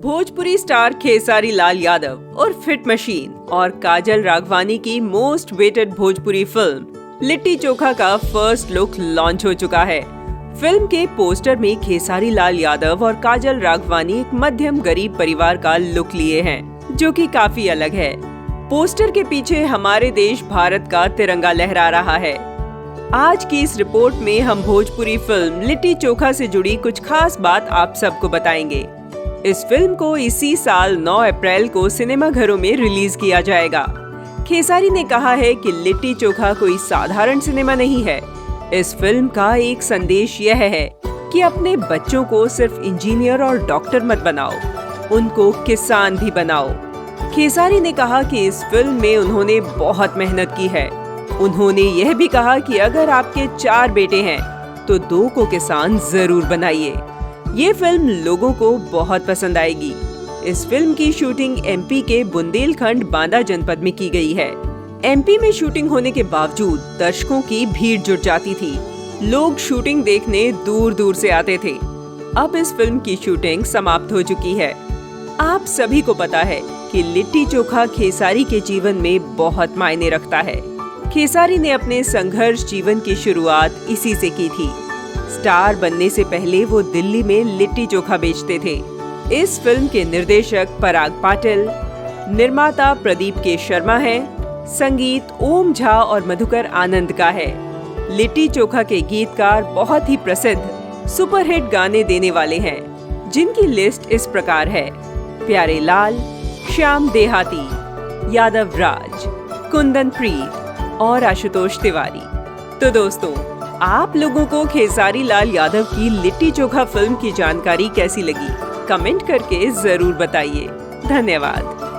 Bhojpuri star Khesari Lal Yadav और fit machine और काजल राघवानी की most awaited Bhojpuri film Litti Chokha का फर्स्ट लुक लॉन्च हो चुका है। फिल्म के पोस्टर में खेसारी लाल यादव और काजल राघवानी एक मध्यम गरीब परिवार का लुक लिए हैं, जो कि काफी अलग है। पोस्टर के पीछे हमारे देश भारत का तिरंगा लहरा रहा है। आज की इस रिपोर्ट में हम भोजपुरी फिल्म लिट्टी चोखा से जुड़ी कुछ खास बात आप सबको बताएंगे। इस फिल्म को इसी साल 9 अप्रैल को सिनेमा घरों में रिलीज किया जाएगा। खेसारी ने कहा है कि लिट्टी चोखा कोई साधारण सिनेमा नहीं है। इस फिल्म का एक संदेश यह है कि अपने बच्चों को सिर्फ इंजीनियर और डॉक्टर मत बनाओ, उनको किसान भी बनाओ। खेसारी ने कहा कि इस फिल्म में उन्होंने बहुत मेहनत की है। उन्होंने यह भी कहा कि अगर आपके 4 बेटे हैं तो 2 को किसान जरूर बनाइए। ये फिल्म लोगों को बहुत पसंद आएगी। इस फिल्म की शूटिंग एमपी के बुंदेलखंड बांदा जनपद में की गई है। एमपी में शूटिंग होने के बावजूद दर्शकों की भीड़ जुट जाती थी। लोग शूटिंग देखने दूर दूर से आते थे। अब इस फिल्म की शूटिंग समाप्त हो चुकी है। आप सभी को पता है कि लिट्टी चोखा खेसारी के जीवन में बहुत मायने रखता है। खेसारी ने अपने संघर्ष जीवन की शुरुआत इसी से की थी। स्टार बनने से पहले वो दिल्ली में लिट्टी चोखा बेचते थे। इस फिल्म के निर्देशक पराग पाटिल, निर्माता प्रदीप के शर्मा हैं, संगीत ओम झा और मधुकर आनंद का है। लिट्टी चोखा के गीतकार बहुत ही प्रसिद्ध सुपरहिट गाने देने वाले हैं, जिनकी लिस्ट इस प्रकार है: प्यारे लाल, श्याम देहाती, यादव राज, कुंदन प्रीत और आशुतोष तिवारी। तो दोस्तों, आप लोगों को खेसारी लाल यादव की लिट्टी चोखा फिल्म की जानकारी कैसी लगी? कमेंट करके जरूर बताइए। धन्यवाद।